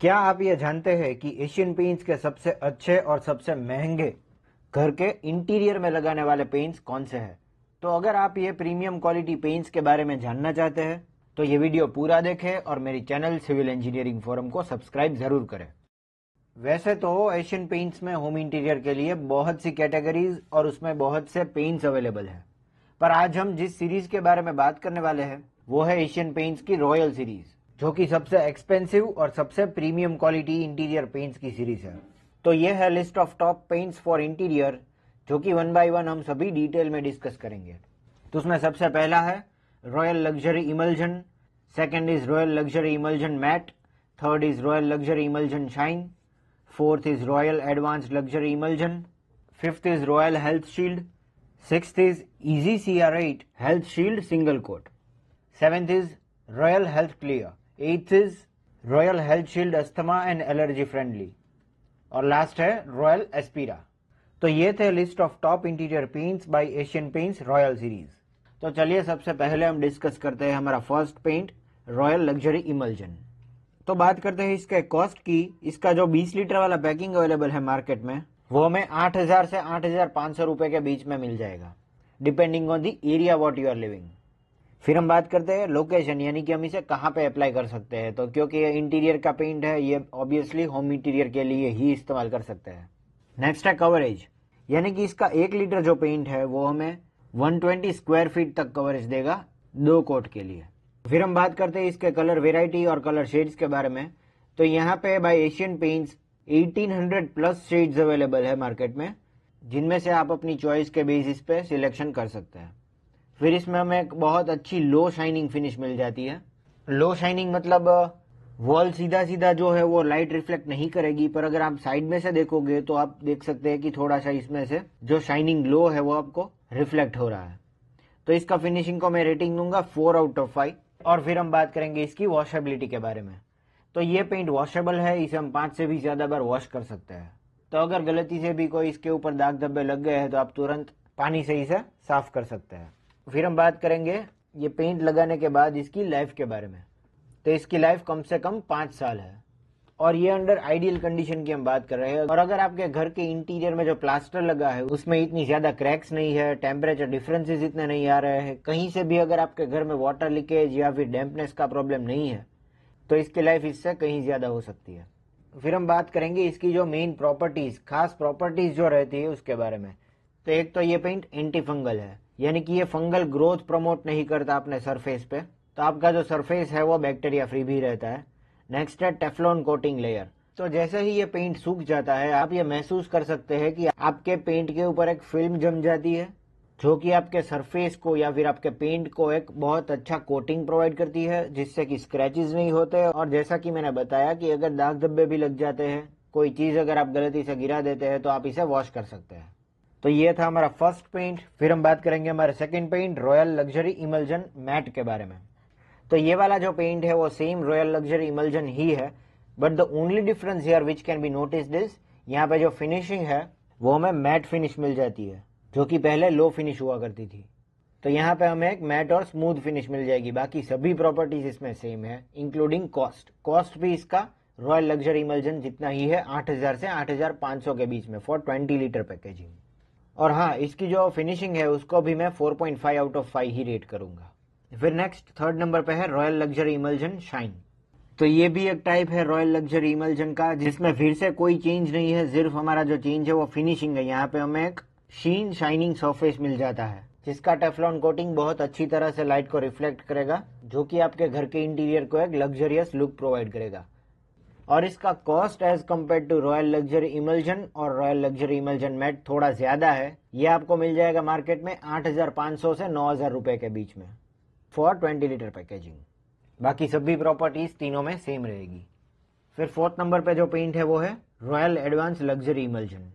क्या आप ये जानते हैं कि एशियन पेंट्स के सबसे अच्छे और सबसे महंगे घर के इंटीरियर में लगाने वाले पेंट्स कौन से हैं? तो अगर आप ये प्रीमियम क्वालिटी पेंट्स के बारे में जानना चाहते हैं तो ये वीडियो पूरा देखें और मेरी चैनल सिविल इंजीनियरिंग फोरम को सब्सक्राइब जरूर करें। वैसे तो एशियन पेंट्स में होम इंटीरियर के लिए बहुत सी कैटेगरीज और उसमें बहुत से पेंट्स अवेलेबल है, पर आज हम जिस सीरीज के बारे में बात करने वाले हैं वो है एशियन पेंट्स की रॉयल सीरीज, जो कि सबसे एक्सपेंसिव और सबसे प्रीमियम क्वालिटी इंटीरियर पेंट्स की सीरीज है। तो ये है list of top paints for interior, जो कि वन बाय वन हम सभी डिटेल में डिस्कस करेंगे। तो उसमें सबसे पहला है Royale luxury emulsion, second is Royale luxury emulsion matt, third is Royale luxury emulsion shine, fourth is Royale advanced luxury emulsion, fifth is Royale health shield, sixth is easy CR8 health shield single coat, seventh is Royale health clear, eighth is Royale health shield asthma and allergy friendly, और last है Royale Aspira. तो ये थे list of top interior paints by Asian Paints Royale series. तो चलिए सबसे पहले हम डिस्कस करते हैं हमारा first paint Royale luxury emulsion. तो बात करते हैं इसके कॉस्ट की। इसका जो 20 लीटर वाला पैकिंग अवेलेबल है मार्केट में वो हमें 8,000 से 8,500 रुपए के बीच में मिल जाएगा, depending on the area what you are living. फिर हम बात करते हैं लोकेशन, यानी कि हम इसे कहाँ पे अप्लाई कर सकते हैं। तो क्योंकि ये इंटीरियर का पेंट है, ये ऑब्वियसली होम इंटीरियर के लिए ही इस्तेमाल कर सकते हैं। नेक्स्ट है कवरेज, यानी कि इसका 1 लीटर जो पेंट है वो हमें 120 स्क्वायर फीट तक कवरेज देगा 2 कोट के लिए। फिर हम बात करते हैं इसके कलर वेराइटी और कलर शेड्स के बारे में। तो यहाँ पे bye Asian paints 1800 plus shades available है मार्केट में, जिनमें से आप अपनी चॉइस के बेसिस पे सिलेक्शन कर सकते हैं। फिर इसमें हमें एक बहुत अच्छी लो शाइनिंग फिनिश मिल जाती है। लो शाइनिंग मतलब वॉल सीधा सीधा जो है वो लाइट रिफ्लेक्ट नहीं करेगी, पर अगर आप साइड में से देखोगे तो आप देख सकते हैं कि थोड़ा सा इसमें से जो शाइनिंग ग्लो है वो आपको रिफ्लेक्ट हो रहा है। तो इसका फिनिशिंग को मैं रेटिंग दूंगा 4 आउट ऑफ 5। और फिर हम बात करेंगे इसकी वॉशेबिलिटी के बारे में। तो ये पेंट वॉशेबल है, इसे हम 5 से भी ज्यादा बार वॉश कर सकते हैं। तो अगर गलती से भी कोई इसके ऊपर दाग धब्बे लग गए हैं तो आप तुरंत पानी से इसे साफ कर सकते हैं। फिर हम बात करेंगे ये पेंट लगाने के बाद इसकी लाइफ के बारे में। तो इसकी लाइफ कम से कम 5 साल है, और ये अंडर आइडियल कंडीशन की हम बात कर रहे हैं। और अगर आपके घर के इंटीरियर में जो प्लास्टर लगा है उसमें इतनी ज्यादा क्रैक्स नहीं है, टेम्परेचर डिफरेंसेस इतने नहीं आ रहे हैं, कहीं से भी अगर आपके घर में वाटर लीकेज या फिर डैम्पनेस का प्रॉब्लम नहीं है, तो इसकी लाइफ इससे कहीं ज्यादा हो सकती है। फिर हम बात करेंगे इसकी जो मेन प्रॉपर्टीज, खास प्रॉपर्टीज जो रहती है उसके बारे में। तो एक तो ये पेंट एंटी फंगल है, यानी कि ये फंगल ग्रोथ प्रमोट नहीं करता अपने सरफेस पे, तो आपका जो सरफेस है वो बैक्टीरिया फ्री भी रहता है। नेक्स्ट है टेफ्लॉन कोटिंग लेयर। तो जैसे ही ये पेंट सूख जाता है आप ये महसूस कर सकते हैं कि आपके पेंट के ऊपर एक फिल्म जम जाती है, जो कि आपके सरफेस को या फिर आपके पेंट को एक बहुत अच्छा कोटिंग प्रोवाइड करती है, जिससे कि स्क्रैचेस नहीं होते। और जैसा कि मैंने बताया कि अगर दाग धब्बे भी लग जाते हैं, कोई चीज अगर आप गलती से गिरा देते हैं, तो आप इसे वॉश कर सकते हैं। तो ये था हमारा फर्स्ट पेंट। फिर हम बात करेंगे हमारे second paint Royale luxury emulsion matt के बारे में। तो ये वाला जो पेंट है वो सेम रॉयल लग्जरी इमल्जन ही है, but the only difference here which can be noticed is यहाँ पे जो फिनिशिंग है वो हमें मैट फिनिश मिल जाती है, जो कि पहले लो फिनिश हुआ करती थी। तो यहाँ पे हमें एक मैट और स्मूथ फिनिश मिल जाएगी। बाकी सभी प्रॉपर्टीज इसमें सेम है, इंक्लूडिंग कॉस्ट। कॉस्ट भी इसका रॉयल लग्जरी इमल्जन जितना ही है, 8,000 से 8,500 के बीच में फॉर 20 लीटर पैकेजिंग। और हाँ, इसकी जो फिनिशिंग है उसको भी मैं 4.5 आउट ऑफ 5 ही रेट करूंगा। फिर नेक्स्ट थर्ड नंबर पे है रॉयल लग्जरी इमल्जन शाइन। तो ये भी एक टाइप है रॉयल लग्जरी इमल्जन का, जिसमें फिर से कोई चेंज नहीं है, सिर्फ हमारा जो चेंज है वो फिनिशिंग है। यहाँ पे हमें एक शीन शाइनिंग सरफेस मिल जाता है, जिसका टेफ्लॉन कोटिंग बहुत अच्छी तरह से लाइट को रिफ्लेक्ट करेगा, जो कि आपके घर के इंटीरियर को एक लग्जरियस लुक प्रोवाइड करेगा। और इसका cost as compare to Royale luxury emulsion और रॉयल लग्जरी इमल्जन मैट थोड़ा ज्यादा है। ये आपको मिल जाएगा मार्केट में 8,500 से 9,000 रुपए के बीच में फॉर 20 लीटर पैकेजिंग। बाकी सभी प्रॉपर्टीज तीनों में सेम रहेगी। फिर फोर्थ नंबर पे जो पेंट है वो है रॉयल एडवांस लग्जरी इमल्जन।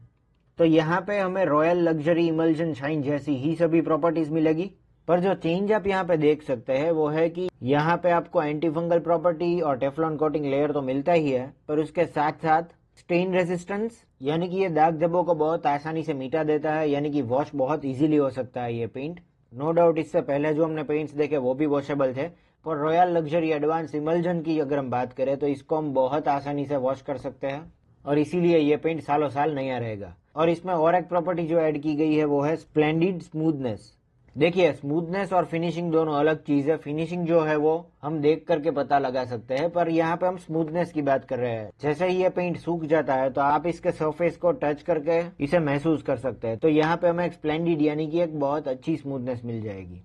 तो यहाँ पे हमें रॉयल लग्जरी इमल्जन शाइन जैसी ही सभी प्रॉपर्टीज मिलेगी, पर जो चेंज आप यहाँ पे देख सकते हैं वो है कि यहाँ पे आपको एंटी फंगल प्रॉपर्टी और टेफ्लॉन कोटिंग लेयर तो मिलता ही है, पर उसके साथ साथ स्टेन रेजिस्टेंस, यानी कि ये दाग धब्बों को बहुत आसानी से मिटा देता है, यानी कि वॉश बहुत इजीली हो सकता है ये पेंट। नो डाउट इससे पहले जो हमने पेंट्स देखे वो भी वॉशेबल थे, पर रॉयल लग्जरी एडवांस इमल्जन की अगर हम बात करें तो इसको हम बहुत आसानी से वॉश कर सकते हैं और इसीलिए ये पेंट सालों साल नया रहेगा। और इसमें और एक प्रॉपर्टी जो ऐड की गई है वो है स्प्लेंडिड स्मूथनेस। देखिए, स्मूथनेस और फिनिशिंग दोनों अलग चीज है। फिनिशिंग जो है वो हम देख करके पता लगा सकते हैं, पर यहाँ पे हम स्मूथनेस की बात कर रहे हैं। जैसे ही ये पेंट सूख जाता है तो आप इसके सरफेस को टच करके इसे महसूस कर सकते हैं। तो यहाँ पे हमें एक स्प्लेंडिड यानी कि एक बहुत अच्छी स्मूथनेस मिल जाएगी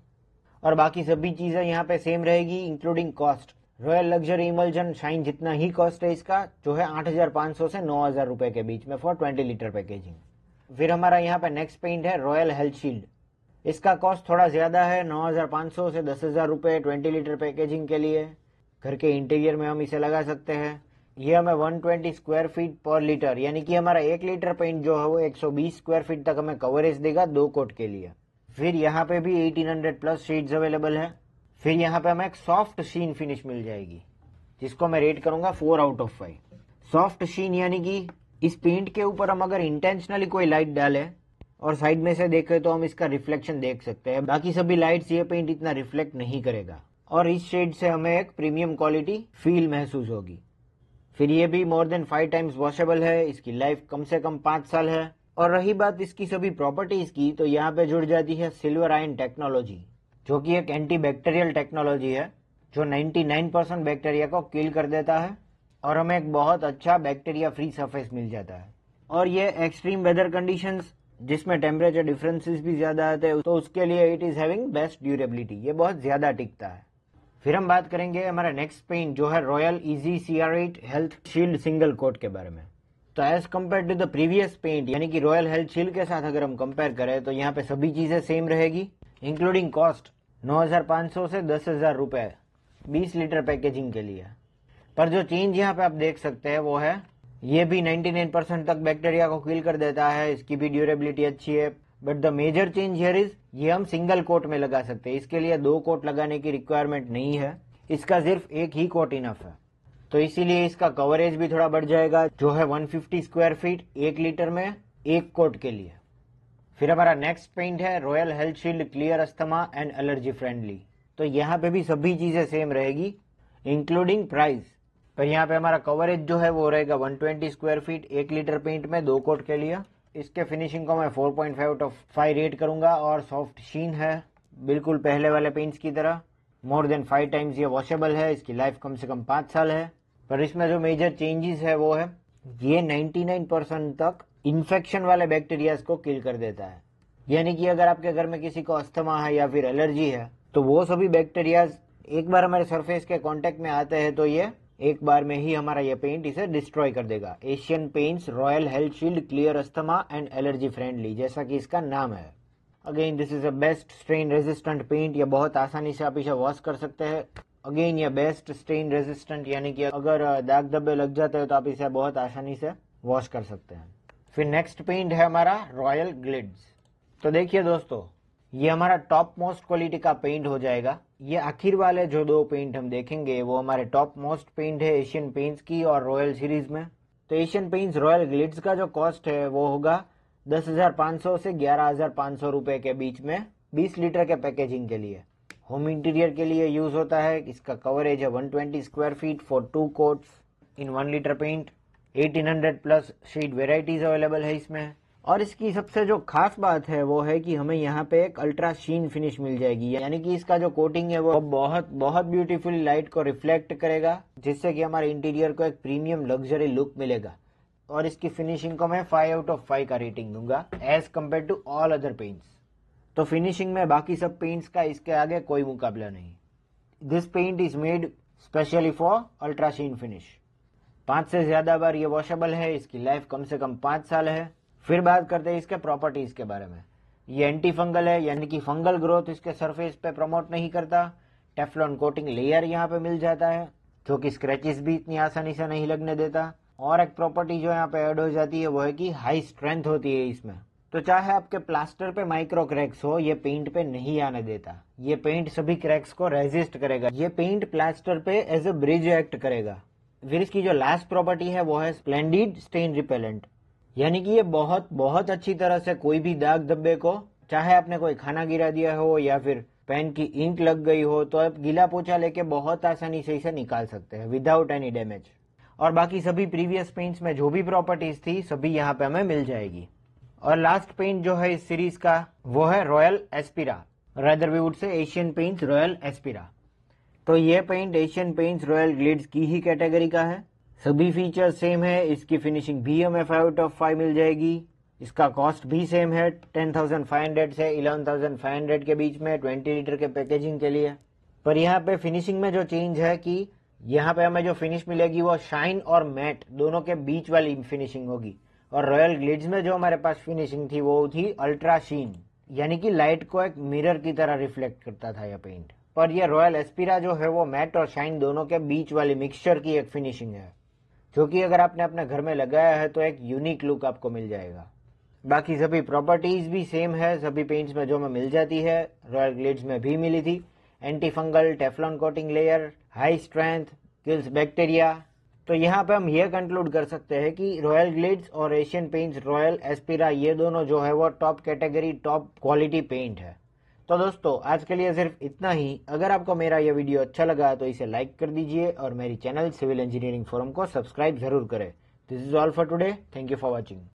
और बाकी सभी चीजें यहाँ पे सेम रहेगी including cost. Royal luxury emulsion shine जितना ही कॉस्ट है इसका, जो है 8,500 से 9,000 रुपए के बीच में फॉर 20 लीटर पैकेजिंग। फिर हमारा यहाँ पे नेक्स्ट पेंट है रॉयल हेल्थ शील्ड। इसका कॉस्ट थोड़ा ज्यादा है, 9,500 से 10,000 रुपए 20 लीटर पैकेजिंग के लिए। घर के इंटीरियर में हम इसे लगा सकते हैं। ये हमें 120 स्क्वायर फीट पर लीटर यानी कि हमारा 1 लीटर पेंट जो है वो 120 स्क्वायर फीट तक हमें कवरेज देगा 2 कोट के लिए। फिर यहाँ पे भी 1800 प्लस शेड्स अवेलेबल है। फिर यहाँ पे हमें एक सॉफ्ट शीन फिनिश मिल जाएगी जिसको मैं रेट करूंगा 4 आउट ऑफ 5। सॉफ्ट शीन यानी कि इस पेंट के ऊपर हम अगर इंटेंशनली कोई लाइट डालें और साइड में से देखें तो हम इसका रिफ्लेक्शन देख सकते हैं। बाकी सभी लाइट्स ये पेंट इतना रिफ्लेक्ट नहीं करेगा और इस शेड से हमें एक प्रीमियम क्वालिटी फील महसूस होगी। फिर ये भी मोर देन 5 टाइम्स वॉशेबल है। इसकी लाइफ कम से कम 5 साल है। और रही बात इसकी सभी प्रॉपर्टीज की, तो यहाँ पे जुड़ जाती है सिल्वर आयन टेक्नोलॉजी, जो कि एक एंटी बैक्टीरियल टेक्नोलॉजी है जो 99% बैक्टीरिया को किल कर देता है और हमें एक बहुत अच्छा बैक्टीरिया फ्री सरफेस मिल जाता है। और ये एक्सट्रीम वेदर कंडीशंस जिसमें टेम्परेचर डिफरेंसेस भी ज्यादा आते हैं तो उसके लिए it is having best durability. ये बहुत ज्यादा टिकता है। फिर हम बात करेंगे हमारा नेक्स्ट पेंट जो है Royale easy CR8 health shield single coat के बारे में। तो as compare to the previous paint यानी कि रॉयल हेल्थ शील्ड के साथ अगर हम कंपेयर करें तो यहाँ पे सभी चीजें सेम रहेगी इंक्लूडिंग कॉस्ट 9,500 से 10,000 रुपए 20 लीटर पैकेजिंग के लिए। पर जो चेंज यहाँ पे आप देख सकते हैं वो है ये भी 99% तक बैक्टीरिया को किल कर देता है। इसकी भी ड्यूरेबिलिटी अच्छी है। But the major change here is ये हम सिंगल कोट में लगा सकते हैं। इसके लिए 2 कोट लगाने की रिक्वायरमेंट नहीं है। इसका सिर्फ एक ही कोट इनफ है। तो इसीलिए इसका कवरेज भी थोड़ा बढ़ जाएगा जो है 150 स्क्वायर फीट 1 लीटर में 1 कोट के लिए। फिर हमारा नेक्स्ट पेंट है royal health shield clear asthma and allergy friendly. तो यहाँ पे भी सभी चीजें सेम रहेगी इंक्लूडिंग प्राइस। पर यहाँ पे हमारा कवरेज जो है वो रहेगा 120 स्क्वायर फीट 1 लीटर पेंट में 2 कोट के लिए। इसके फिनिशिंग को मैं 4.5 आउट ऑफ 5 रेट करूंगा और सॉफ्ट शीन है बिल्कुल पहले वाले पेंट्स की तरह। मोर देन 5 टाइम्स ये वॉशेबल है। इसकी लाइफ कम से कम 5 साल है। पर इसमें जो मेजर चेंजेस है वो है ये 99% तक इन्फेक्शन वाले बैक्टीरियाज को किल कर देता है। यानी कि अगर आपके घर में किसी को अस्थमा है या फिर एलर्जी है तो वो सभी बैक्टीरियाज एक बार हमारे सरफेस के कांटेक्ट में आते हैं तो ये एक बार में ही हमारा ये पेंट इसे डिस्ट्रॉय कर देगा। Asian Paints Royale health shield clear asthma and allergy friendly, जैसा कि इसका नाम है। Again this is a best stain resistant paint. ये बहुत आसानी से आप इसे वॉश कर सकते हैं। अगेन ये बेस्ट स्ट्रेन रेजिस्टेंट यानी कि अगर दाग धब्बे लग जाते हैं तो आप इसे बहुत आसानी से वॉश कर सकते हैं। फिर नेक्स्ट पेंट है हमारा रॉयल ग्लिड्स। तो देखिए दोस्तों, ये हमारा टॉप मोस्ट क्वालिटी का पेंट हो जाएगा। ये आखिर वाले जो 2 पेंट हम देखेंगे वो हमारे टॉप मोस्ट पेंट है एशियन पेंट्स की और रॉयल सीरीज में। तो एशियन पेंट्स रॉयल ग्लिड्स का जो कॉस्ट है वो होगा 10,500 से 11,500 रुपए के बीच में 20 लीटर के पैकेजिंग के लिए। होम इंटीरियर के लिए यूज होता है। इसका कवरेज है 120 square feet for 2 coats in 1 litre paint. 1800 plus shade varieties available है इसमें। और इसकी सबसे जो खास बात है वो है कि हमें यहाँ पे एक अल्ट्रा शीन फिनिश मिल जाएगी। यानी कि इसका जो कोटिंग है वो बहुत बहुत ब्यूटीफुल लाइट को रिफ्लेक्ट करेगा जिससे कि हमारे इंटीरियर को एक प्रीमियम लग्जरी लुक मिलेगा। और इसकी फिनिशिंग को मैं 5 आउट ऑफ 5 का रेटिंग दूंगा as compare to all other paints. तो फिनिशिंग में बाकी सब पेंट्स का इसके आगे कोई मुकाबला नहीं। This paint is made specially for ultra sheen finish. 5 से ज्यादा बार ये वॉशेबल है। इसकी लाइफ कम से कम 5 साल है। फिर बात करते हैं इसके प्रॉपर्टीज के बारे में। ये एंटी फंगल है यानी कि फंगल ग्रोथ इसके सरफेस पे प्रमोट नहीं करता। टेफ्लॉन कोटिंग लेयर यहाँ पे मिल जाता है जो कि स्क्रैचेस भी इतनी आसानी से नहीं लगने देता। और एक प्रॉपर्टी जो यहाँ पे ऐड हो जाती है वो है कि हाई स्ट्रेंथ होती है इसमें। तो चाहे आपके प्लास्टर पे माइक्रो क्रैक्स हो ये पेंट पे नहीं आने देता। ये पेंट सभी क्रैक्स को रेजिस्ट करेगा। ये पेंट प्लास्टर पे एज ए ब्रिज एक्ट करेगा। फिर इसकी जो लास्ट प्रॉपर्टी है वो है स्प्लेंडिड स्टेन रिपेलेंट। यानी कि ये बहुत बहुत अच्छी तरह से कोई भी दाग धब्बे को, चाहे आपने कोई खाना गिरा दिया हो या फिर पेन की इंक लग गई हो तो आप गीला पोछा लेके बहुत आसानी से इसे निकाल सकते हैं विदाउट एनी डैमेज। और बाकी सभी प्रीवियस पेंट्स में जो भी प्रॉपर्टीज थी सभी यहाँ पे हमें मिल जाएगी। और लास्ट पेंट जो है इस सीरीज का वो है Royal Aspira, rather we would say Asian Paints royal Aspira. तो ये paint Asian Paints Royal Glitz की ही कैटेगरी का है। सभी फीचर्स सेम है, इसकी फिनिशिंग भी हमें 5/5 मिल जाएगी। इसका कॉस्ट भी सेम है 10,500 से 11,500 के बीच में 20 लीटर के पैकेजिंग के लिए। पर यहाँ पे फिनिशिंग में जो चेंज है कि यहाँ पे हमें जो फिनिश मिलेगी वो शाइन और मैट दोनों के बीच वाली फिनिशिंग होगी। और रॉयल ग्लिट्स में जो हमारे पास फिनिशिंग थी वो थी अल्ट्रा शीन, यानी कि लाइट को एक मिरर की तरह रिफ्लेक्ट करता था यह पेंट। पर यह रॉयल एस्पिरा जो है वो मैट और शाइन दोनों के बीच वाली मिक्सचर की एक फिनिशिंग है, जो कि अगर आपने अपने घर में लगाया है तो एक यूनिक लुक आपको मिल जाएगा। बाकी सभी प्रॉपर्टीज भी सेम है सभी पेंट्स में जो हमें मिल जाती है, रॉयल ग्लिट्स में भी मिली थी। Anti fungal Teflon coating layer, high strength, kills bacteria. तो यहाँ पे हम ये कंक्लूड कर सकते हैं कि रॉयल ग्लिट्स और एशियन पेंट्स रॉयल एस्पिरा ये दोनों जो है वो top category top quality paint है। तो दोस्तों आज के लिए सिर्फ इतना ही। अगर आपको मेरा यह वीडियो अच्छा लगा तो इसे लाइक कर दीजिए और मेरी चैनल सिविल इंजीनियरिंग फोरम को सब्सक्राइब जरूर करें। This is all for today, thank you for watching.